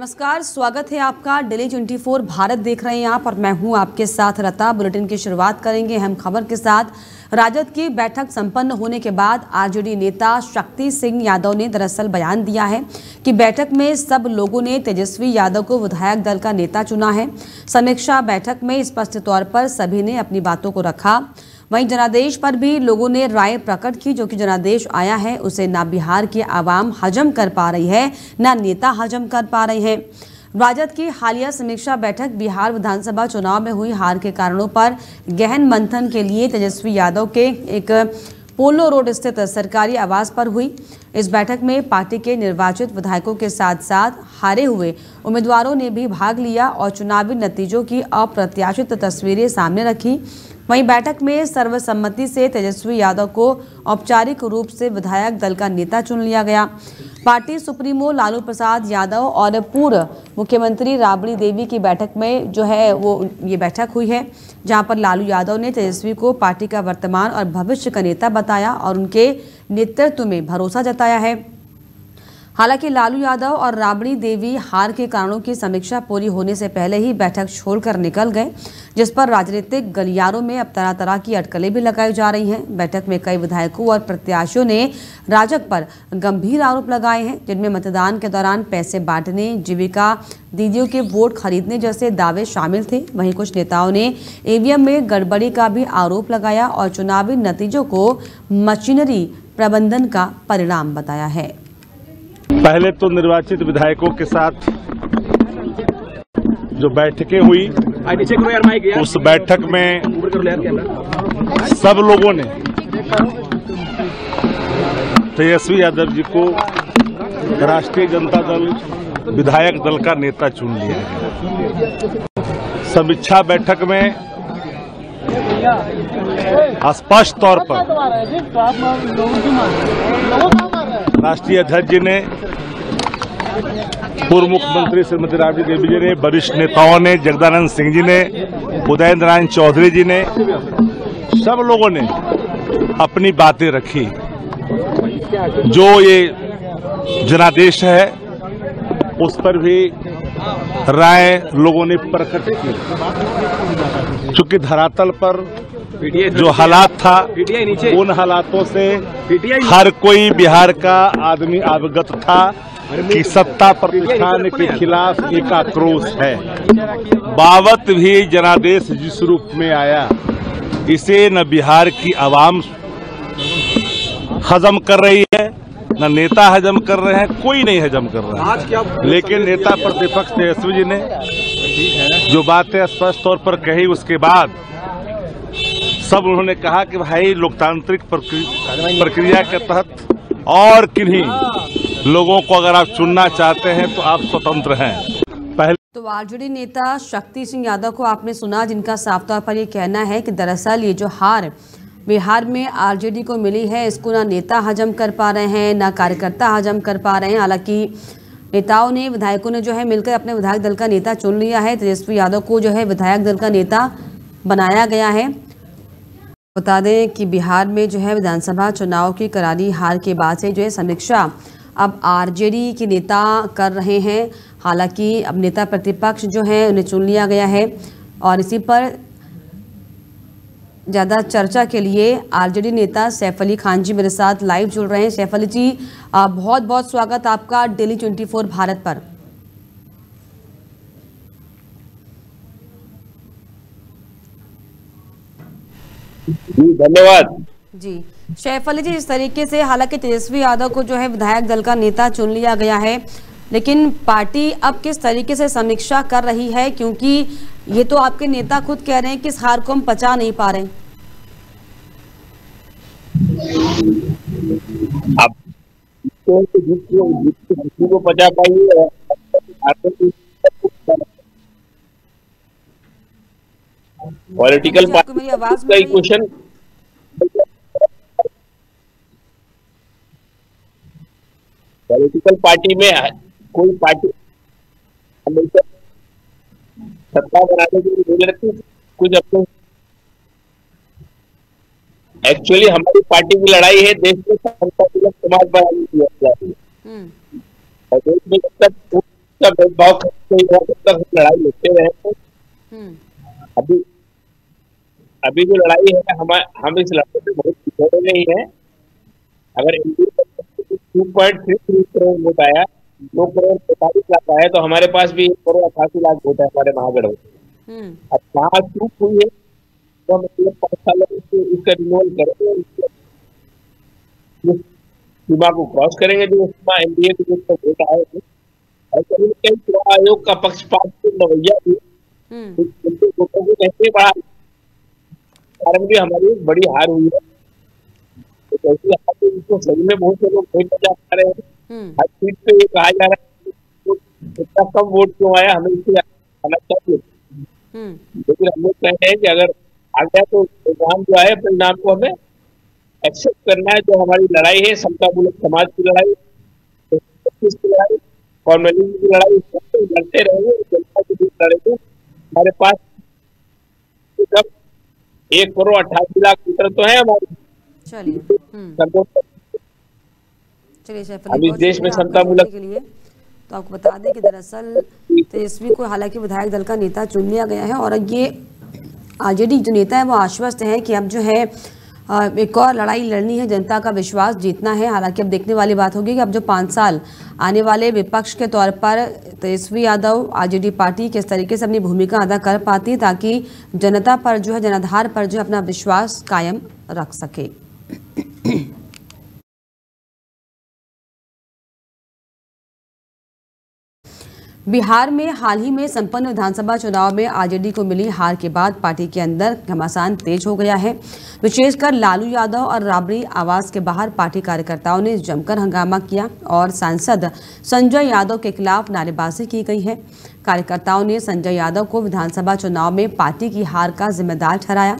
नमस्कार, स्वागत है आपका। दिल्ली 24 भारत देख रहे हैं आप और मैं हूं आपके साथ लता। बुलेटिन की शुरुआत करेंगे अहम खबर के साथ। राजद की बैठक संपन्न होने के बाद आरजेडी नेता शक्ति सिंह यादव ने दरअसल बयान दिया है कि बैठक में सब लोगों ने तेजस्वी यादव को विधायक दल का नेता चुना है। समीक्षा बैठक में स्पष्ट तौर पर सभी ने अपनी बातों को रखा। वहीं जनादेश पर भी लोगों ने राय प्रकट की। जो कि जनादेश आया है उसे ना बिहार की आवाम हजम कर पा रही है, ना नेता हजम कर पा रहे हैं। राजद की हालिया समीक्षा बैठक बिहार विधानसभा चुनाव में हुई हार के कारणों पर गहन मंथन के लिए तेजस्वी यादव के एक पोलो रोड स्थित सरकारी आवास पर हुई। इस बैठक में पार्टी के निर्वाचित विधायकों के साथ साथ हारे हुए उम्मीदवारों ने भी भाग लिया और चुनावी नतीजों की अप्रत्याशित तस्वीरें सामने रखी। वहीं बैठक में सर्वसम्मति से तेजस्वी यादव को औपचारिक रूप से विधायक दल का नेता चुन लिया गया। पार्टी सुप्रीमो लालू प्रसाद यादव और पूर्व मुख्यमंत्री राबड़ी देवी की बैठक में जो है वो ये बैठक हुई है, जहां पर लालू यादव ने तेजस्वी को पार्टी का वर्तमान और भविष्य का नेता बताया और उनके नेतृत्व में भरोसा जताया है। हालांकि लालू यादव और राबड़ी देवी हार के कारणों की समीक्षा पूरी होने से पहले ही बैठक छोड़कर निकल गए, जिस पर राजनीतिक गलियारों में अब तरह तरह की अटकलें भी लगाई जा रही हैं। बैठक में कई विधायकों और प्रत्याशियों ने राजग पर गंभीर आरोप लगाए हैं, जिनमें मतदान के दौरान पैसे बांटने, जीविका दीदियों के वोट खरीदने जैसे दावे शामिल थे। वहीं कुछ नेताओं ने ईवीएम में गड़बड़ी का भी आरोप लगाया और चुनावी नतीजों को मशीनरी प्रबंधन का परिणाम बताया है। पहले तो निर्वाचित विधायकों के साथ जो बैठकें हुई, उस बैठक में सब लोगों ने तेजस्वी यादव जी को राष्ट्रीय जनता दल विधायक दल का नेता चुन लिया है। समीक्षा बैठक में स्पष्ट तौर पर राष्ट्रीय अध्यक्ष जी ने, पूर्व मुख्यमंत्री श्रीमती राबड़ी देवी जी ने, वरिष्ठ नेताओं ने, जगदानंद सिंह जी ने, उदयेंद्र नारायण चौधरी जी ने, सब लोगों ने अपनी बातें रखी। जो ये जनादेश है उस पर भी राय लोगों ने प्रकट की। चूंकि धरातल पर जो हालात था, उन हालातों से हर कोई बिहार का आदमी अवगत था कि सत्ता प्रतिष्ठान के खिलाफ एक आक्रोश है। बावत भी जनादेश जिस रूप में आया, इसे न बिहार की आवाम हजम कर रही है, न नेता हजम कर रहे हैं, कोई नहीं हजम कर रहा है। लेकिन नेता प्रतिपक्ष तेजस्वी जी ने जो बातें स्पष्ट तौर पर कही, उसके बाद सब उन्होंने कहा कि भाई लोकतांत्रिक प्रक्रिया के तहत और किन्हीं लोगों को अगर आप चुनना चाहते हैं तो आप स्वतंत्र हैं। पहले तो आरजेडी नेता शक्ति सिंह यादव को आपने सुना, जिनका साफ तौर पर ये कहना है कि दरअसल ये जो हार बिहार में आरजेडी को मिली है, इसको ना नेता हजम कर पा रहे हैं, ना कार्यकर्ता हजम कर पा रहे हैं। हालांकि नेताओं ने, विधायकों ने जो है मिलकर अपने विधायक दल का नेता चुन लिया है। तेजस्वी यादव को जो है विधायक दल का नेता बनाया गया है। बता दें कि बिहार में जो है विधानसभा चुनाव की करारी हार के बाद से जो है समीक्षा अब आरजेडी के नेता कर रहे हैं। हालांकि अब नेता प्रतिपक्ष जो है उन्हें चुन लिया गया है और इसी पर ज़्यादा चर्चा के लिए आरजेडी नेता सैफ अली खान जी मेरे साथ लाइव जुड़ रहे हैं। सैफ अली जी, बहुत बहुत स्वागत आपका दिल्ली 24 भारत पर। जी धन्यवाद। जी सैफ अली जी, इस तरीके से हालांकि तेजस्वी यादव को जो है विधायक दल का नेता चुन लिया गया है, लेकिन पार्टी अब किस तरीके से समीक्षा कर रही है, क्योंकि ये तो आपके नेता खुद कह रहे हैं कि इस हार को हम पचा नहीं पा रहे। आप को पचा पाइए। पॉलिटिकल मेरी आवाज का क्वेश्चन, पॉलिटिकल पार्टी में कोई पार्टी हमेशा सत्ता बनाने के लिए मुझे लगता है कुछ अपने एक्चुअली हमारी पार्टी की लड़ाई है देश में समाज बनाने की। और देश में जब तक उसका भेदभाव तक लड़ाई लड़ते रहे हैं। अभी जो लड़ाई है हम इस लड़ाई में बहुत पिछड़े नहीं है। अगर एनडीए 2.33 करोड़ वोट आया, 2 करोड़ 45 लाख आया, तो हमारे पास भी 1 करोड़ 88 लाख वोट है हमारे महागठबंधन। अब कहाँ चूक हुई है तो हम 5 सालों में इसका रिमूवल करेंगे, सीमा को क्रॉस करेंगे जो सीमा एनडीए के जो वोट आए थे। और कहीं ना कहीं चुनाव आयोग का पक्षपात रवैया भी वोटों को नहीं बढ़ा, कारण भी हमारी बड़ी हार हुई है। तो ऐसी हार इसको सही में बहुत से लोग नहीं बचा पा रहे हैं। हर सीट पे ये कहा जा रहा है कि इतना कम वोट क्यों आया, हमें इससे अलग चाहिए। लेकिन हम लोग कह रहे हैं कि अगर आ गया तो परिणाम जो है, परिणाम को हमें एक्सेप्ट करना है। जो हमारी लड़ाई है, समता मूलक समाज की लड़ाई, की लड़ाई, फॉर्मेलिज्म की लड़ाई, लड़ते रहेंगे, जनता के बीच लड़ेंगे। हमारे पास 1 करोड़ 88 लाख वोटर तो है हमारे। चलिए हम इस देश में समता मूलक के लिए तो आपको बता दें कि दरअसल तेजस्वी को हालांकि विधायक दल का नेता चुन लिया गया है और ये आरजेडी जो नेता है वो आश्वस्त है कि अब जो है एक और लड़ाई लड़नी है, जनता का विश्वास जीतना है। हालांकि अब देखने वाली बात होगी कि अब जो 5 साल आने वाले विपक्ष के तौर पर तेजस्वी यादव आरजेडी पार्टी किस तरीके से अपनी भूमिका अदा कर पाती है ताकि जनता पर जो है, जनाधार पर जो है अपना विश्वास कायम रख सके। बिहार में हाल ही में संपन्न विधानसभा चुनाव में आरजेडी को मिली हार के बाद पार्टी के अंदर घमासान तेज हो गया है। विशेषकर लालू यादव और राबड़ी आवास के बाहर पार्टी कार्यकर्ताओं ने जमकर हंगामा किया और सांसद संजय यादव के खिलाफ नारेबाजी की गई है। कार्यकर्ताओं ने संजय यादव को विधानसभा चुनाव में पार्टी की हार का जिम्मेदार ठहराया।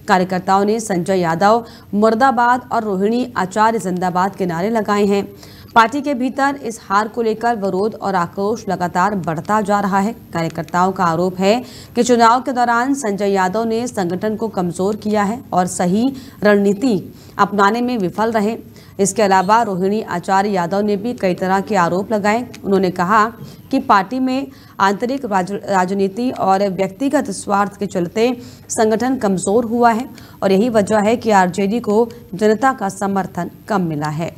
कार्यकर्ताओं ने संजय यादव मुर्दाबाद और रोहिणी आचार्य जिंदाबाद के नारे लगाए हैं। पार्टी के भीतर इस हार को लेकर विरोध और आक्रोश लगातार बढ़ता जा रहा है। कार्यकर्ताओं का आरोप है कि चुनाव के दौरान संजय यादव ने संगठन को कमजोर किया है और सही रणनीति अपनाने में विफल रहे। इसके अलावा रोहिणी आचार्य यादव ने भी कई तरह के आरोप लगाए। उन्होंने कहा कि पार्टी में आंतरिक राजनीति और व्यक्तिगत स्वार्थ के चलते संगठन कमजोर हुआ है और यही वजह है कि आरजेडी को जनता का समर्थन कम मिला है।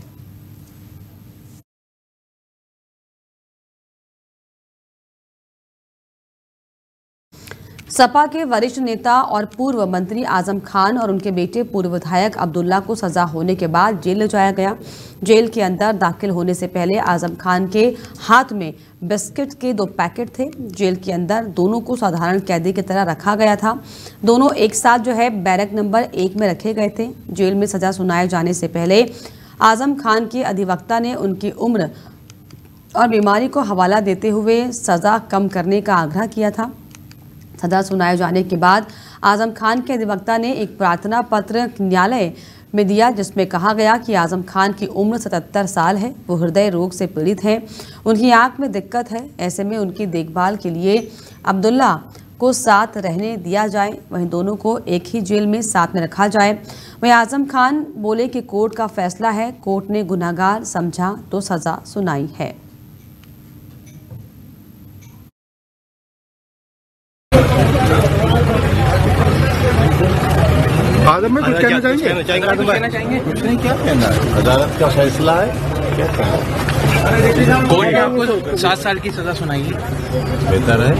सपा के वरिष्ठ नेता और पूर्व मंत्री आजम खान और उनके बेटे पूर्व विधायक अब्दुल्ला को सजा होने के बाद जेल ले जाया गया। जेल के अंदर दाखिल होने से पहले आजम खान के हाथ में बिस्किट के 2 पैकेट थे। जेल के अंदर दोनों को साधारण कैदी की तरह रखा गया था। दोनों एक साथ जो है बैरक नंबर 1 में रखे गए थे। जेल में सजा सुनाए जाने से पहले आजम खान के अधिवक्ता ने उनकी उम्र और बीमारी को हवाला देते हुए सजा कम करने का आग्रह किया था। सजा सुनाए जाने के बाद आजम खान के अधिवक्ता ने एक प्रार्थना पत्र न्यायालय में दिया जिसमें कहा गया कि आजम खान की उम्र 77 साल है, वो हृदय रोग से पीड़ित हैं, उनकी आंख में दिक्कत है। ऐसे में उनकी देखभाल के लिए अब्दुल्ला को साथ रहने दिया जाए, वहीं दोनों को एक ही जेल में साथ में रखा जाए। वहीं आजम खान बोले कि कोर्ट का फैसला है, कोर्ट ने गुनाहगार समझा तो सजा सुनाई है। आदम में कुछ कहना चाहेंगे? कुछ नहीं, क्या कहना है, अदालत का फैसला है, क्या कहना। कोर्ट ने आपको 7 साल की सजा सुनाई है, बेहतर है,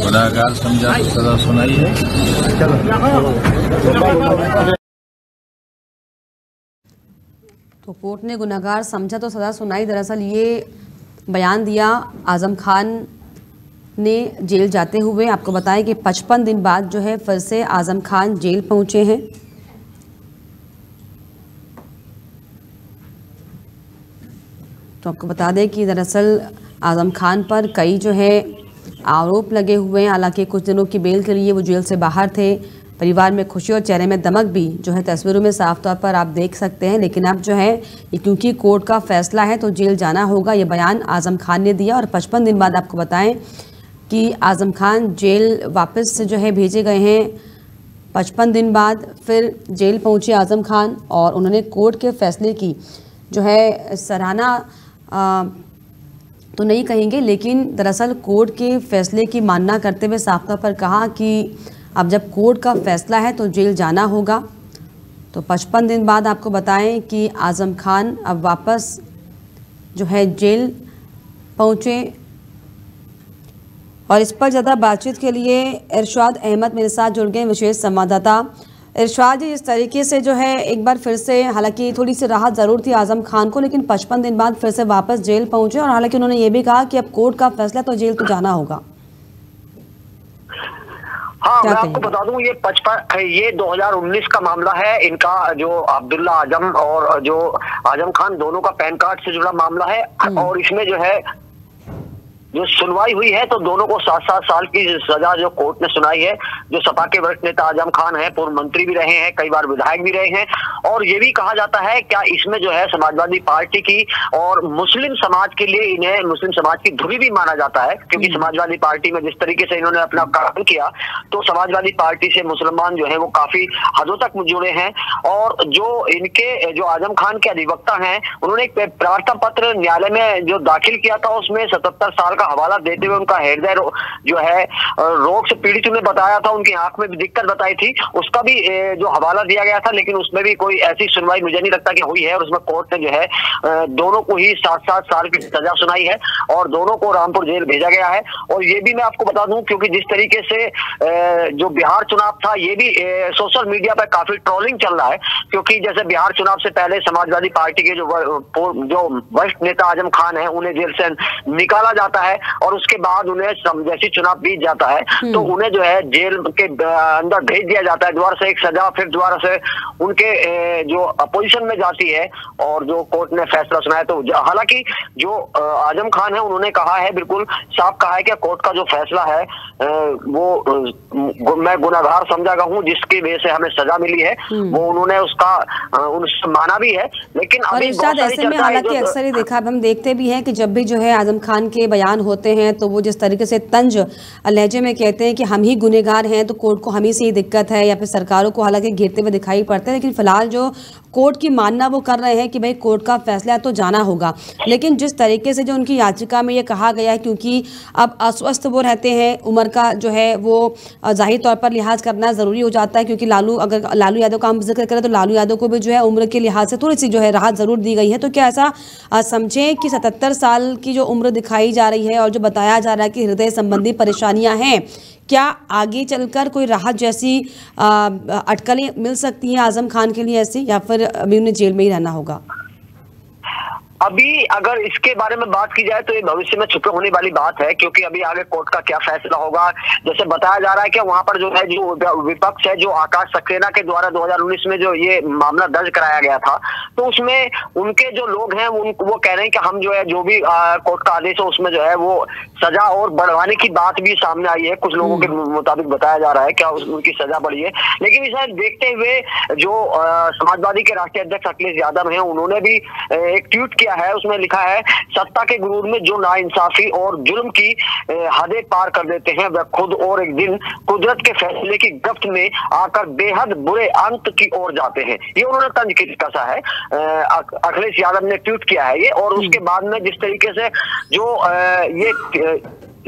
गुनाहगार समझा तो सजा सुनाई है। तो कोर्ट ने गुनाहगार समझा तो सजा सुनाई। दरअसल ये बयान दिया आजम खान ने जेल जाते हुए। आपको बताएं कि 55 दिन बाद जो है फिर से आजम खान जेल पहुंचे हैं। तो आपको बता दें कि दरअसल आजम खान पर कई जो है आरोप लगे हुए हैं। हालांकि कुछ दिनों की बेल के लिए वो जेल से बाहर थे। परिवार में खुशी और चेहरे में दमक भी जो है तस्वीरों में साफ तौर पर आप देख सकते हैं। लेकिन अब जो है क्योंकि कोर्ट का फैसला है तो जेल जाना होगा, ये बयान आजम खान ने दिया। और 55 दिन बाद आपको बताएं कि आजम खान जेल वापस जो है भेजे गए हैं। 55 दिन बाद फिर जेल पहुंचे आजम खान और उन्होंने कोर्ट के फैसले की जो है सराहना तो नहीं कहेंगे, लेकिन दरअसल कोर्ट के फैसले की मानना करते हुए साफ तौर पर कहा कि अब जब कोर्ट का फैसला है तो जेल जाना होगा। तो 55 दिन बाद आपको बताएं कि आज़म खान अब वापस जो है जेल पहुंचे। और इस पर ज़्यादा बातचीत के लिए इरशाद अहमद मेरे साथ जुड़ गए, विशेष संवाददाता। इरशाद जी, इस तरीके से जो है एक बार फिर से, हालांकि थोड़ी सी राहत ज़रूर थी आज़म खान को, लेकिन 55 दिन बाद फिर से वापस जेल पहुंचे और हालांकि उन्होंने ये भी कहा कि अब कोर्ट का फैसला तो जेल तो जाना होगा। हाँ, मैं आपको बता दूं ये 2019 का मामला है। इनका जो अब्दुल्ला आजम और जो आजम खान दोनों का पैन कार्ड से जुड़ा मामला है और इसमें जो है जो सुनवाई हुई है तो दोनों को 7-7 साल की सजा जो कोर्ट ने सुनाई है। जो सपा के वरिष्ठ नेता आजम खान है, पूर्व मंत्री भी रहे हैं, कई बार विधायक भी रहे हैं और ये भी कहा जाता है क्या इसमें जो है समाजवादी पार्टी की और मुस्लिम समाज के लिए इन्हें मुस्लिम समाज की धुरी भी माना जाता है, क्योंकि समाजवादी पार्टी में जिस तरीके से इन्होंने अपना काम किया तो समाजवादी पार्टी से मुसलमान जो है वो काफी हदों तक जुड़े हैं। और जो इनके जो आजम खान के अधिवक्ता हैं, उन्होंने एक प्रार्थना पत्र न्यायालय में जो दाखिल किया था उसमें 77 साल हवाला देते हुए उनका हृदय जो है रोग से पीड़ित उन्हें बताया था, उनकी आंख में भी दिक्कत बताई थी, उसका भी जो हवाला दिया गया था, लेकिन उसमें भी कोई ऐसी सुनवाई मुझे नहीं लगता कि हुई है। और उसमें कोर्ट ने जो है दोनों को ही 7-7 साल की सजा सुनाई है और दोनों को रामपुर जेल भेजा गया है। और ये भी मैं आपको बता दूं, क्योंकि जिस तरीके से जो बिहार चुनाव था ये भी सोशल मीडिया पर काफी ट्रोलिंग चल रहा है, क्योंकि जैसे बिहार चुनाव से पहले समाजवादी पार्टी के जो वरिष्ठ नेता आजम खान है उन्हें जेल से निकाला जाता है और उसके बाद उन्हें जैसी चुनाव बीत जाता है तो उन्हें जो है जेल के अंदर भेज दिया जाता है, दोबारा से एक सजा, फिर दोबारा से उनके जो अपोजिशन में जाती है और जो कोर्ट ने फैसला सुनाया। तो हालांकि जो आजम खान है उन्होंने कहा है, बिल्कुल साफ कहा है कि कोर्ट का जो फैसला है वो मैं गुनहगार समझा गया हूँ, जिसकी वजह से हमें सजा मिली है, वो उन्होंने उसका माना भी है। लेकिन अभी ऐसे में हालांकि अक्सर ही देखा, हम देखते भी हैं कि जब भी जो है आजम खान के बयान होते हैं तो वो जिस तरीके से तंज लहजे में कहते हैं कि हम ही गुनहगार हैं तो कोर्ट को हम ही से ही दिक्कत है, या फिर सरकारों को हालांकि घेरते हुए दिखाई पड़ते हैं, लेकिन फिलहाल जो कोर्ट की मानना वो कर रहे हैं कि भाई कोर्ट का फैसला तो जाना होगा। लेकिन जिस तरीके से जो उनकी याचिका में ये कहा गया है, क्योंकि अब अस्वस्थ वो रहते हैं, उम्र का जो है वो जाहिर तौर पर लिहाज करना ज़रूरी हो जाता है, क्योंकि अगर लालू यादव का हम जिक्र करें तो लालू यादव को भी जो है उम्र के लिहाज से थोड़ी सी जो है राहत ज़रूर दी गई है। तो क्या ऐसा समझें कि 77 साल की जो उम्र दिखाई जा रही है और जो बताया जा रहा है कि हृदय संबंधी परेशानियां हैं, क्या आगे चलकर कोई राहत जैसी अटकलें मिल सकती हैं आजम खान के लिए ऐसी, या फिर अभी उन्हें जेल में ही रहना होगा? अभी अगर इसके बारे में बात की जाए तो ये भविष्य में छुपे होने वाली बात है, क्योंकि अभी आगे कोर्ट का क्या फैसला होगा। जैसे बताया जा रहा है कि वहां पर जो है जो विपक्ष है, जो आकाश सक्सेना के द्वारा 2019 में जो ये मामला दर्ज कराया गया था, तो उसमें उनके जो लोग हैं वो कह रहे हैं कि हम जो है जो भी कोर्ट का आदेश है उसमें जो है वो सजा और बढ़वाने की बात भी सामने आई है। कुछ लोगों के मुताबिक बताया जा रहा है क्या उनकी सजा बढ़ी है। लेकिन इसे देखते हुए जो समाजवादी के राष्ट्रीय अध्यक्ष अखिलेश यादव हैं, उन्होंने भी एक ट्वीट किया है, उसमें लिखा है, सत्ता के गुरूर में जो नाइंसाफी और जुल्म की हदें पार कर देते हैं वह खुद और एक दिन कुदरत के फैसले की गिरफ्त में आकर बेहद बुरे अंत की ओर जाते हैं। ये उन्होंने तंज कसा है, अखिलेश यादव ने ट्वीट किया है ये। और उसके बाद में जिस तरीके से जो ये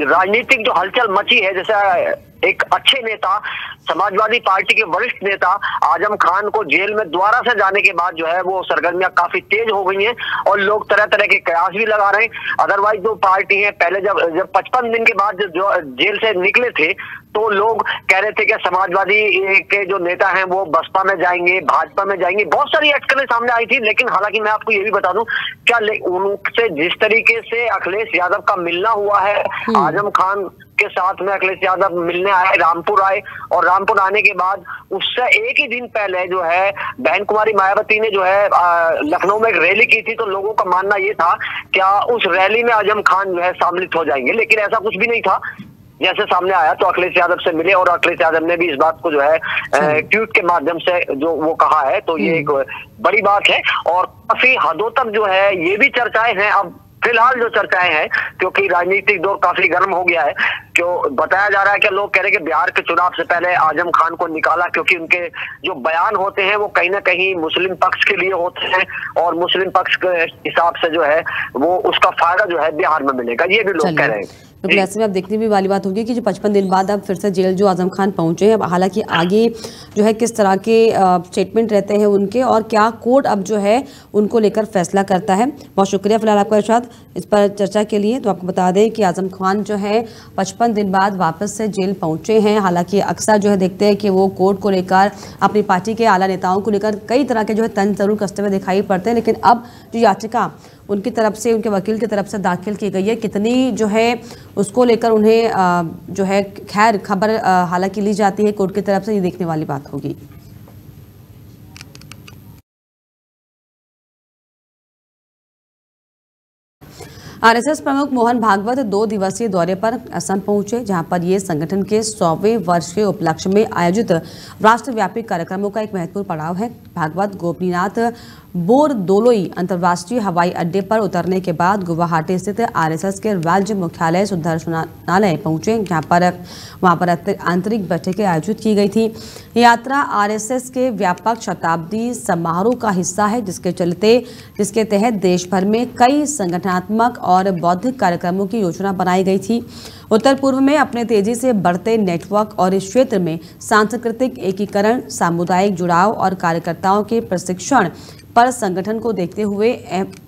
राजनीतिक जो हलचल मची है, जैसे एक अच्छे नेता, समाजवादी पार्टी के वरिष्ठ नेता आजम खान को जेल में दोबारा से जाने के बाद जो है वो सरगर्मियां काफी तेज हो गई हैं और लोग तरह तरह के कयास भी लगा रहे हैं। अदरवाइज जो पार्टी है, पहले जब 55 दिन के बाद जो जेल से निकले थे तो लोग कह रहे थे कि समाजवादी के जो नेता हैं वो बसपा में जाएंगे, भाजपा में जाएंगे, बहुत सारी अटकलें सामने आई थी। लेकिन हालांकि मैं आपको ये भी बता दूं, क्या उनसे जिस तरीके से अखिलेश यादव का मिलना हुआ है, आजम खान के साथ में अखिलेश यादव मिलने आए, रामपुर आए, और रामपुर आने के बाद उससे एक ही दिन पहले जो है बहन कुमारी मायावती ने जो है लखनऊ में एक रैली की थी, तो लोगों का मानना ये था क्या उस रैली में आजम खान जो है सम्मिलित हो जाएंगे, लेकिन ऐसा कुछ भी नहीं था। जैसे सामने आया तो अखिलेश यादव से मिले और अखिलेश यादव ने भी इस बात को जो है ट्वीट के माध्यम से जो वो कहा है, तो ये एक बड़ी बात है। और काफी हदों तक जो है ये भी चर्चाएं हैं, अब फिलहाल जो चर्चाएं हैं, क्योंकि राजनीतिक दौर काफी गर्म हो गया है, क्यों बताया जा रहा है कि लोग कह रहे हैं कि बिहार के चुनाव से पहले आजम खान को निकाला क्योंकि उनके जो बयान होते हैं वो कहीं ना कहीं मुस्लिम पक्ष के लिए होते हैं और मुस्लिम पक्ष के हिसाब से जो है वो उसका फायदा जो है बिहार में मिलेगा, ये भी लोग कह रहे हैं। बिल्कुल, ऐसे में अब देखने भी वाली बात होगी कि जो 55 दिन बाद अब फिर से जेल जो आजम खान पहुंचे हैं, हालांकि आगे जो है किस तरह के स्टेटमेंट रहते हैं उनके और क्या कोर्ट अब जो है उनको लेकर फैसला करता है। बहुत शुक्रिया फिलहाल आपका इरशाद इस पर चर्चा के लिए। तो आपको बता दें कि आजम खान जो है 55 दिन बाद वापस से जेल पहुंचे हैं। हालांकि अक्सर जो है देखते हैं कि वो कोर्ट को लेकर अपनी पार्टी के आला नेताओं को लेकर कई तरह के जो है तंज जरूर कसते हुए दिखाई पड़ते हैं, लेकिन अब जो याचिका उनकी तरफ से, उनके वकील की तरफ से दाखिल की गई है, कितनी जो है उसको लेकर उन्हें जो है खैर खबर हालांकि ली जाती है कोर्ट की तरफ से, ये देखने वाली बात होगी। आरएसएस प्रमुख मोहन भागवत 2 दिवसीय दौरे पर असम पहुंचे, जहां पर ये संगठन के 100वें वर्ष के उपलक्ष्य में आयोजित राष्ट्रव्यापी कार्यक्रमों का एक महत्वपूर्ण पड़ाव है। भागवत गोपीनाथ बोरदोलोई अंतर्राष्ट्रीय हवाई अड्डे पर उतरने के बाद गुवाहाटी स्थित आरएसएस के राज्य मुख्यालय सुदर्शनालय पहुंचे, जहां पर वहां पर आंतरिक बैठकें आयोजित की गई थी। यात्रा आरएसएस के व्यापक शताब्दी समारोह का हिस्सा है, जिसके तहत देश भर में कई संगठनात्मक और बौद्धिक कार्यक्रमों की योजना बनाई गई थी। उत्तर पूर्व में अपने तेजी से बढ़ते नेटवर्क और इस क्षेत्र में सांस्कृतिक एकीकरण, सामुदायिक जुड़ाव और कार्यकर्ताओं के प्रशिक्षण पर संगठन को देखते हुए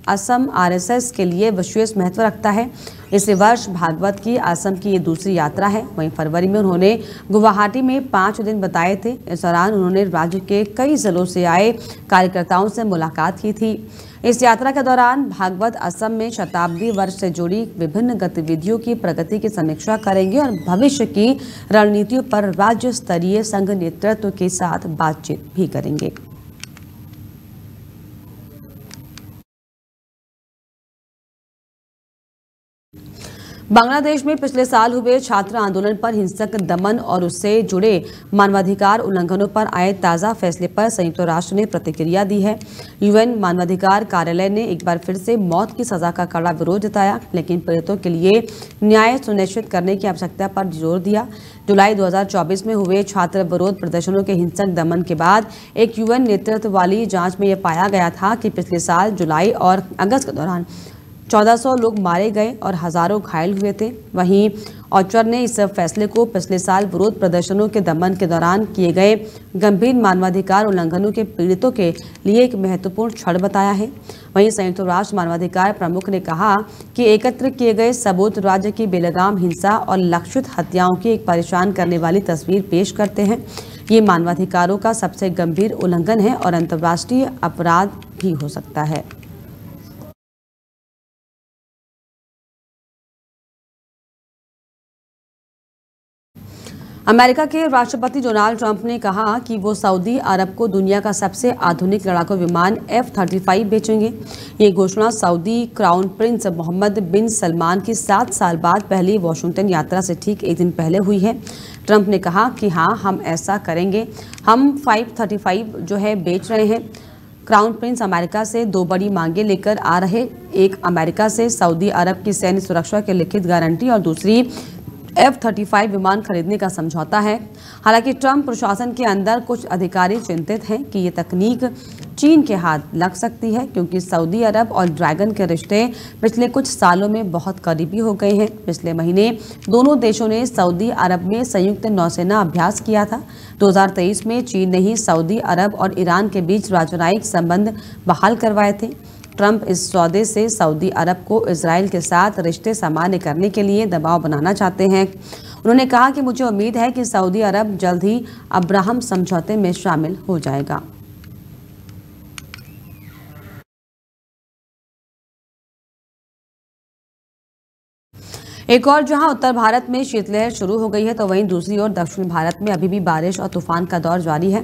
असम आरएसएस के लिए विशेष महत्व रखता है। इस वर्ष भागवत की असम की ये दूसरी यात्रा है। वहीं फरवरी में उन्होंने गुवाहाटी में 5 दिन बिताए थे। इस दौरान उन्होंने राज्य के कई जिलों से आए कार्यकर्ताओं से मुलाकात की थी। इस यात्रा के दौरान भागवत असम में शताब्दी वर्ष से जुड़ी विभिन्न गतिविधियों की प्रगति की समीक्षा करेंगे और भविष्य की रणनीतियों पर राज्य स्तरीय संघ नेतृत्व के साथ बातचीत भी करेंगे। बांग्लादेश में पिछले साल हुए छात्र आंदोलन पर हिंसक दमन और उससे जुड़े मानवाधिकार उल्लंघनों पर आए ताज़ा फैसले पर संयुक्त राष्ट्र ने प्रतिक्रिया दी है। यूएन मानवाधिकार कार्यालय ने एक बार फिर से मौत की सजा का कड़ा विरोध जताया, लेकिन पीड़ितों के लिए न्याय सुनिश्चित करने की आवश्यकता पर जोर दिया। जुलाई 2024 में हुए छात्र विरोध प्रदर्शनों के हिंसक दमन के बाद एक यूएन नेतृत्व वाली जांच में यह पाया गया था कि पिछले साल जुलाई और अगस्त के दौरान 1400 लोग मारे गए और हजारों घायल हुए थे। वहीं ऑचर ने इस फैसले को पिछले साल विरोध प्रदर्शनों के दमन के दौरान किए गए गंभीर मानवाधिकार उल्लंघनों के पीड़ितों के लिए एक महत्वपूर्ण क्षण बताया है। वहीं संयुक्त राष्ट्र मानवाधिकार प्रमुख ने कहा कि एकत्र किए गए सबूत राज्य की बेलगाम हिंसा और लक्षित हत्याओं की एक परेशान करने वाली तस्वीर पेश करते हैं। ये मानवाधिकारों का सबसे गंभीर उल्लंघन है और अंतर्राष्ट्रीय अपराध भी हो सकता है। अमेरिका के राष्ट्रपति डोनाल्ड ट्रंप ने कहा कि वो सऊदी अरब को दुनिया का सबसे आधुनिक लड़ाकू विमान F-35 बेचेंगे। ये घोषणा सऊदी क्राउन प्रिंस मोहम्मद बिन सलमान की 7 साल बाद पहली वाशिंगटन यात्रा से ठीक एक दिन पहले हुई है। ट्रंप ने कहा कि हाँ, हम ऐसा करेंगे। हम F-35 जो है बेच रहे हैं। क्राउन प्रिंस अमेरिका से 2 बड़ी मांगे लेकर आ रहे, एक अमेरिका से सऊदी अरब की सैन्य सुरक्षा की लिखित गारंटी और दूसरी F-35 विमान खरीदने का समझौता है। हालांकि ट्रंप प्रशासन के अंदर कुछ अधिकारी चिंतित हैं कि ये तकनीक चीन के हाथ लग सकती है, क्योंकि सऊदी अरब और ड्रैगन के रिश्ते पिछले कुछ सालों में बहुत करीबी हो गए हैं। पिछले महीने दोनों देशों ने सऊदी अरब में संयुक्त नौसेना अभ्यास किया था। 2023 में चीन ने ही सऊदी अरब और ईरान के बीच राजनयिक संबंध बहाल करवाए थे। ट्रंप इस सौदे से सऊदी अरब को इजराइल के साथ रिश्ते सामान्य करने के लिए दबाव बनाना चाहते हैं। उन्होंने कहा कि मुझे उम्मीद है कि सऊदी अरब जल्द ही अब्राहम समझौते में शामिल हो जाएगा। एक और जहां उत्तर भारत में शीतलहर शुरू हो गई है, तो वहीं दूसरी ओर दक्षिण भारत में अभी भी बारिश और तूफान का दौर जारी है।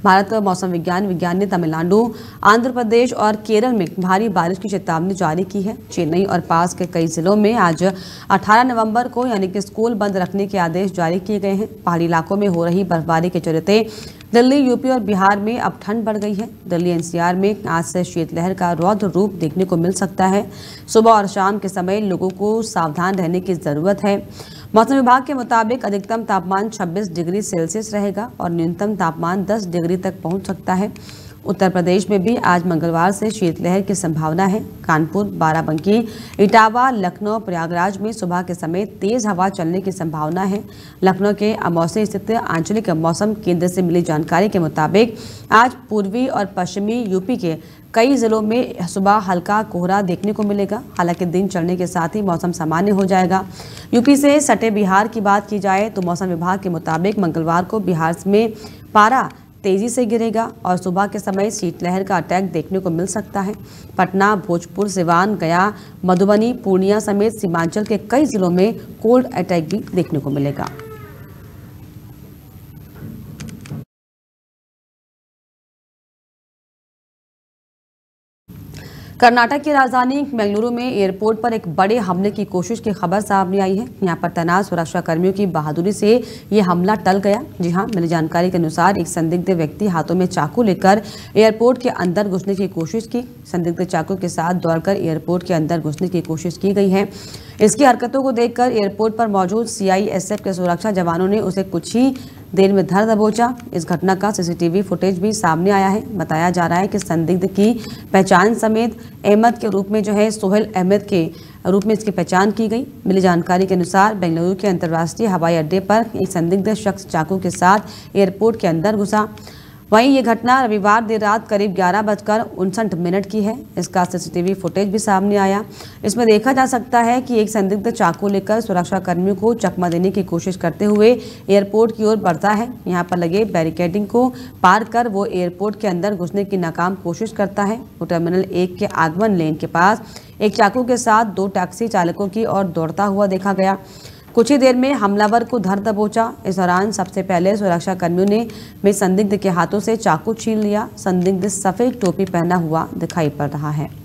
भारत मौसम विज्ञान ने तमिलनाडु, आंध्र प्रदेश और केरल में भारी बारिश की चेतावनी जारी की है। चेन्नई और पास के कई जिलों में आज 18 नवंबर को यानी कि स्कूल बंद रखने के आदेश जारी किए गए हैं। पहाड़ी इलाकों में हो रही बर्फबारी के चलते दिल्ली, यूपी और बिहार में अब ठंड बढ़ गई है। दिल्ली एनसीआर में आज से शीतलहर का रौद्र रूप देखने को मिल सकता है। सुबह और शाम के समय लोगों को सावधान रहने की जरूरत है। मौसम विभाग के मुताबिक अधिकतम तापमान 26 डिग्री सेल्सियस रहेगा और न्यूनतम तापमान 10 डिग्री तक पहुंच सकता है। उत्तर प्रदेश में भी आज मंगलवार से शीतलहर की संभावना है। कानपुर, बाराबंकी, इटावा, लखनऊ, प्रयागराज में सुबह के समय तेज हवा चलने की संभावना है। लखनऊ के अमौसी स्थित आंचलिक मौसम केंद्र से मिली जानकारी के मुताबिक आज पूर्वी और पश्चिमी यूपी के कई जिलों में सुबह हल्का कोहरा देखने को मिलेगा। हालांकि दिन चढ़ने के साथ ही मौसम सामान्य हो जाएगा। यूपी से सटे बिहार की बात की जाए तो मौसम विभाग के मुताबिक मंगलवार को बिहार में पारा तेजी से गिरेगा और सुबह के समय शीतलहर का अटैक देखने को मिल सकता है। पटना, भोजपुर, सिवान, गया, मधुबनी, पूर्णिया समेत सीमांचल के कई जिलों में कोल्ड अटैक भी देखने को मिलेगा। कर्नाटक की राजधानी बेंगलुरु में एयरपोर्ट पर एक बड़े हमले की कोशिश की खबर सामने आई है। यहां पर तैनात सुरक्षा कर्मियों की बहादुरी से ये हमला टल गया। जी हां, मिली जानकारी के अनुसार एक संदिग्ध व्यक्ति हाथों में चाकू लेकर एयरपोर्ट के अंदर घुसने की कोशिश की। संदिग्ध चाकू के साथ दौड़कर एयरपोर्ट के अंदर घुसने की कोशिश की गई है। इसकी हरकतों को देखकर एयरपोर्ट पर मौजूद CISF के सुरक्षा जवानों ने उसे कुछ ही देर में धर दबोचा। इस घटना का CCTV फुटेज भी सामने आया है। बताया जा रहा है कि संदिग्ध की पहचान समेत अहमद के रूप में सोहेल अहमद के रूप में इसकी पहचान की गई। मिली जानकारी के अनुसार बेंगलुरु के अंतर्राष्ट्रीय हवाई अड्डे पर एक संदिग्ध शख्स चाकू के साथ एयरपोर्ट के अंदर घुसा। वहीं ये घटना रविवार देर रात करीब 11:59 की है। इसका CCTV फुटेज भी सामने आया। इसमें देखा जा सकता है कि एक संदिग्ध चाकू लेकर सुरक्षा कर्मियों को चकमा देने की कोशिश करते हुए एयरपोर्ट की ओर बढ़ता है। यहां पर लगे बैरिकेडिंग को पार कर वो एयरपोर्ट के अंदर घुसने की नाकाम कोशिश करता है। वो टर्मिनल 1 के आगमन लेन के पास एक चाकू के साथ 2 टैक्सी चालकों की ओर दौड़ता हुआ देखा गया। कुछ ही देर में हमलावर को धर दबोचा। इस दौरान सबसे पहले सुरक्षा कर्मियों ने संदिग्ध के हाथों से चाकू छीन लिया। संदिग्ध सफेद टोपी पहना हुआ दिखाई पड़ रहा है।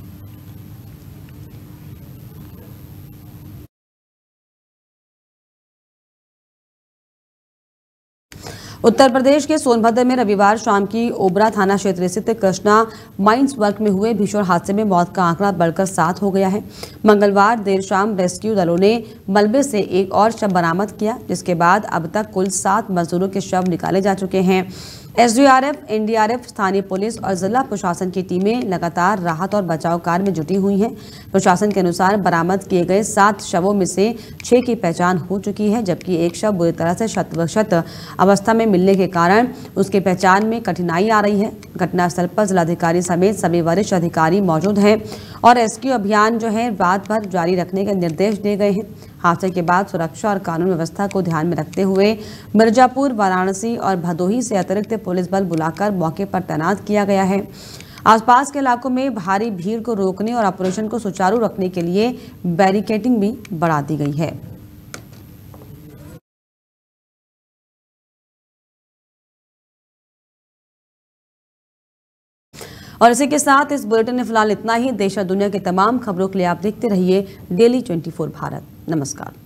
उत्तर प्रदेश के सोनभद्र में रविवार शाम की ओबरा थाना क्षेत्र स्थित कृष्णा माइंस वर्क में हुए भीषण हादसे में मौत का आंकड़ा बढ़कर 7 हो गया है। मंगलवार देर शाम रेस्क्यू दलों ने मलबे से एक और शव बरामद किया, जिसके बाद अब तक कुल 7 मजदूरों के शव निकाले जा चुके हैं। SDRF, NDRF, स्थानीय पुलिस और जिला प्रशासन की टीमें लगातार राहत और बचाव कार्य में जुटी हुई हैं। प्रशासन के अनुसार बरामद किए गए 7 शवों में से 6 की पहचान हो चुकी है, जबकि एक शव बुरी तरह से क्षत अवस्था में मिलने के कारण उसकी पहचान में कठिनाई आ रही है। घटनास्थल पर जिलाधिकारी समेत सभी वरिष्ठ अधिकारी मौजूद हैं और रेस्क्यू अभियान रात भर जारी रखने के निर्देश दिए गए हैं। हादसे के बाद सुरक्षा और कानून व्यवस्था को ध्यान में रखते हुए मिर्जापुर, वाराणसी और भदोही से अतिरिक्त पुलिस बल बुलाकर मौके पर तैनात किया गया है। आसपास के इलाकों में भारी भीड़ को रोकने और ऑपरेशन को सुचारू रखने के लिए बैरिकेडिंग भी बढ़ा दी गई है। और इसी के साथ इस बुलेटिन में फिलहाल इतना ही। देश और दुनिया की तमाम खबरों के लिए आप देखते रहिए डेली 24 भारत। नमस्कार।